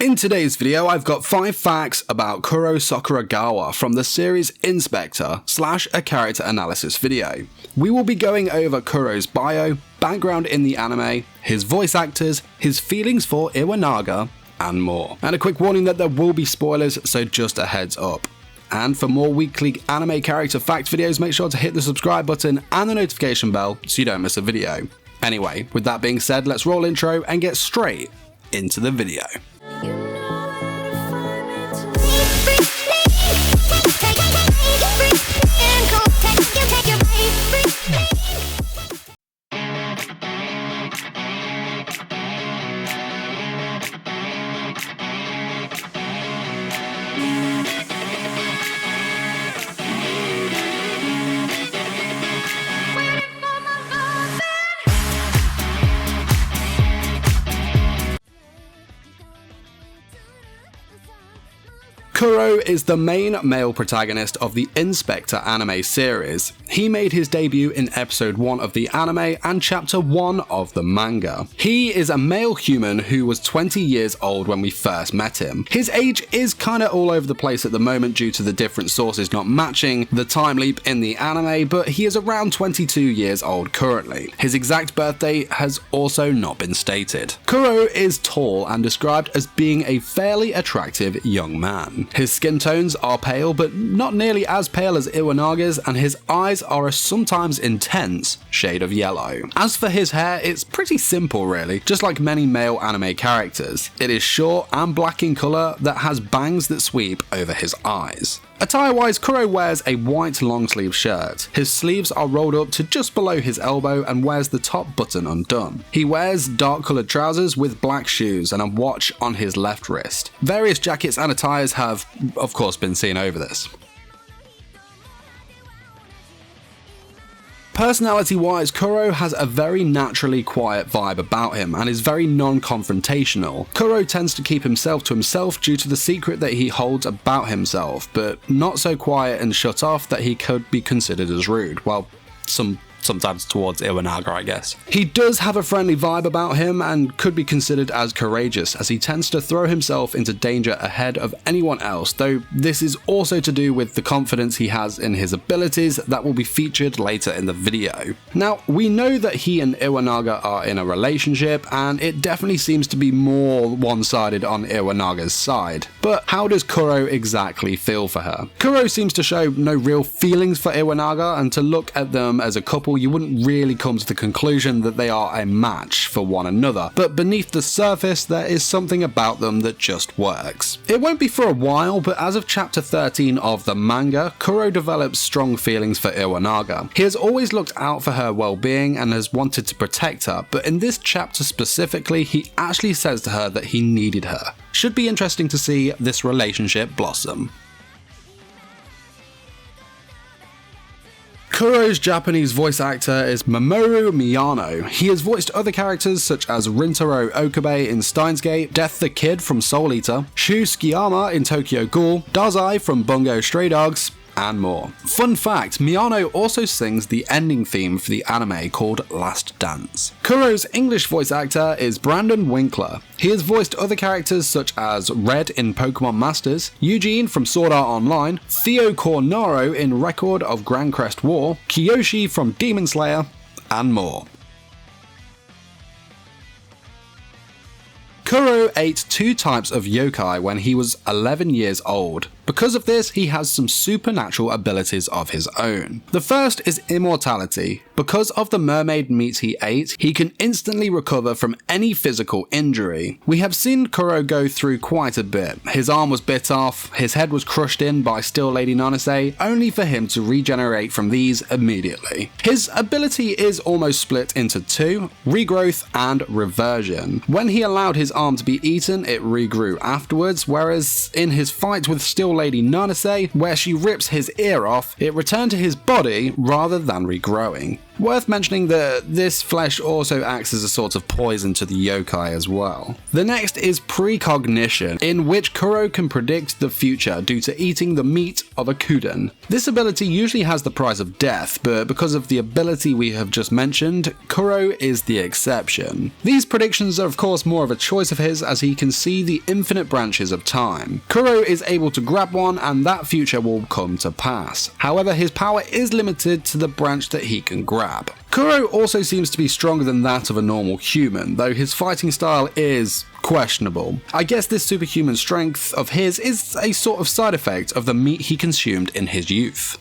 In today's video, I've got 5 facts about Kuro Sakuragawa from the series Inspector / a character analysis video. We will be going over Kuro's bio, background in the anime, his voice actors, his feelings for Iwanaga, and more. And a quick warning that there will be spoilers, so just a heads up. And for more weekly anime character fact videos, make sure to hit the subscribe button and the notification bell so you don't miss a video. Anyway, with that being said, let's roll intro and get straight into the video. Kuro is the main male protagonist of the Inspector anime series. He made his debut in episode 1 of the anime and chapter 1 of the manga. He is a male human who was 20 years old when we first met him. His age is kinda all over the place at the moment due to the different sources not matching the time leap in the anime, but he is around 22 years old currently. His exact birthday has also not been stated. Kuro is tall and described as being a fairly attractive young man. His skin tones are pale, but not nearly as pale as Iwanaga's, and his eyes are a sometimes intense shade of yellow. As for his hair, it's pretty simple really, just like many male anime characters. It is short and black in colour that has bangs that sweep over his eyes. Attire-wise, Kuro wears a white long-sleeve shirt. His sleeves are rolled up to just below his elbow and wears the top button undone. He wears dark-coloured trousers with black shoes and a watch on his left wrist. Various jackets and attires have, of course, been seen over this. Personality-wise, Kuro has a very naturally quiet vibe about him and is very non-confrontational. Kuro tends to keep himself to himself due to the secret that he holds about himself, but not so quiet and shut off that he could be considered as rude. Well, sometimes towards Iwanaga, I guess. He does have a friendly vibe about him and could be considered as courageous, as he tends to throw himself into danger ahead of anyone else, though this is also to do with the confidence he has in his abilities that will be featured later in the video. Now, we know that he and Iwanaga are in a relationship, and it definitely seems to be more one-sided on Iwanaga's side. But how does Kuro exactly feel for her? Kuro seems to show no real feelings for Iwanaga, and to look at them as a couple, you wouldn't really come to the conclusion that they are a match for one another, but beneath the surface there is something about them that just works. It won't be for a while, but as of chapter 13 of the manga, Kuro develops strong feelings for Iwanaga. He has always looked out for her well-being and has wanted to protect her, but in this chapter specifically, he actually says to her that he needed her. Should be interesting to see this relationship blossom. Kuro's Japanese voice actor is Mamoru Miyano. He has voiced other characters such as Rintaro Okabe in Steins Gate, Death the Kid from Soul Eater, Shu Tsukiyama in Tokyo Ghoul, Dazai from Bungo Stray Dogs, and more. Fun fact, Miyano also sings the ending theme for the anime called Last Dance. Kuro's English voice actor is Brandon Winkler. He has voiced other characters such as Red in Pokemon Masters, Eugene from Sword Art Online, Theo Cornaro in Record of Grand Crest War, Kiyoshi from Demon Slayer, and more. Kuro ate 2 types of yokai when he was 11 years old. Because of this, he has some supernatural abilities of his own. The first is immortality. Because of the mermaid meat he ate, he can instantly recover from any physical injury. We have seen Kuro go through quite a bit. His arm was bit off, his head was crushed in by Still Lady Nanase, only for him to regenerate from these immediately. His ability is almost split into 2, regrowth and reversion. When he allowed his arm to be eaten, it regrew afterwards, whereas in his fight with Still Lady Nanase, where she rips his ear off, it returned to his body rather than regrowing. Worth mentioning that this flesh also acts as a sort of poison to the yokai as well. The next is precognition, in which Kuro can predict the future due to eating the meat of a kuden. This ability usually has the price of death, but because of the ability we have just mentioned, Kuro is the exception. These predictions are of course more of a choice of his, as he can see the infinite branches of time. Kuro is able to grab one and that future will come to pass. However, his power is limited to the branch that he can grab. Kuro also seems to be stronger than that of a normal human, though his fighting style is questionable. I guess this superhuman strength of his is a sort of side effect of the meat he consumed in his youth.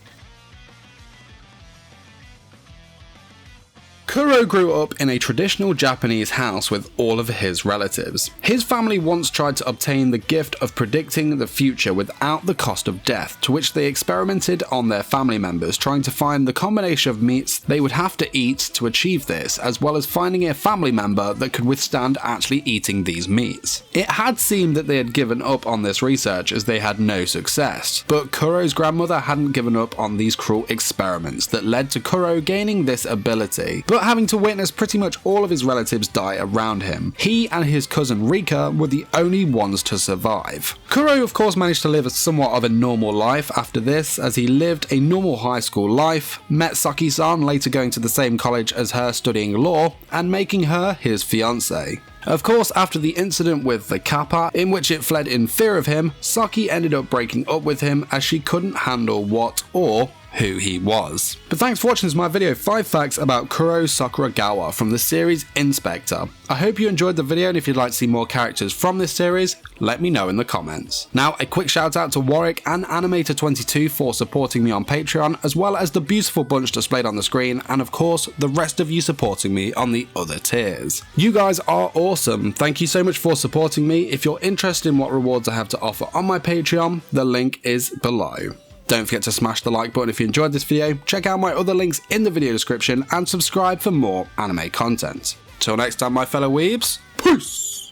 Kuro grew up in a traditional Japanese house with all of his relatives. His family once tried to obtain the gift of predicting the future without the cost of death, to which they experimented on their family members, trying to find the combination of meats they would have to eat to achieve this, as well as finding a family member that could withstand actually eating these meats. It had seemed that they had given up on this research as they had no success, but Kuro's grandmother hadn't given up on these cruel experiments that led to Kuro gaining this ability, but having to witness pretty much all of his relatives die around him. He and his cousin Rika were the only ones to survive. Kuro of course managed to live somewhat of a normal life after this, as he lived a normal high school life, met Saki-san, later going to the same college as her studying law, and making her his fiancée. Of course, after the incident with the kappa, in which it fled in fear of him, Saki ended up breaking up with him as she couldn't handle what or who he was. But thanks for watching this my video, 5 facts about Kuro Sakuragawa from the series Spectre. I hope you enjoyed the video, and if you'd like to see more characters from this series, let me know in the comments. Now, a quick shout out to Warwick and Animator22 for supporting me on Patreon, as well as the beautiful bunch displayed on the screen, and of course, the rest of you supporting me on the other tiers. You guys are awesome. Thank you so much for supporting me. If you're interested in what rewards I have to offer on my Patreon, the link is below. Don't forget to smash the like button if you enjoyed this video, check out my other links in the video description, and subscribe for more anime content. Till next time, my fellow weebs, peace!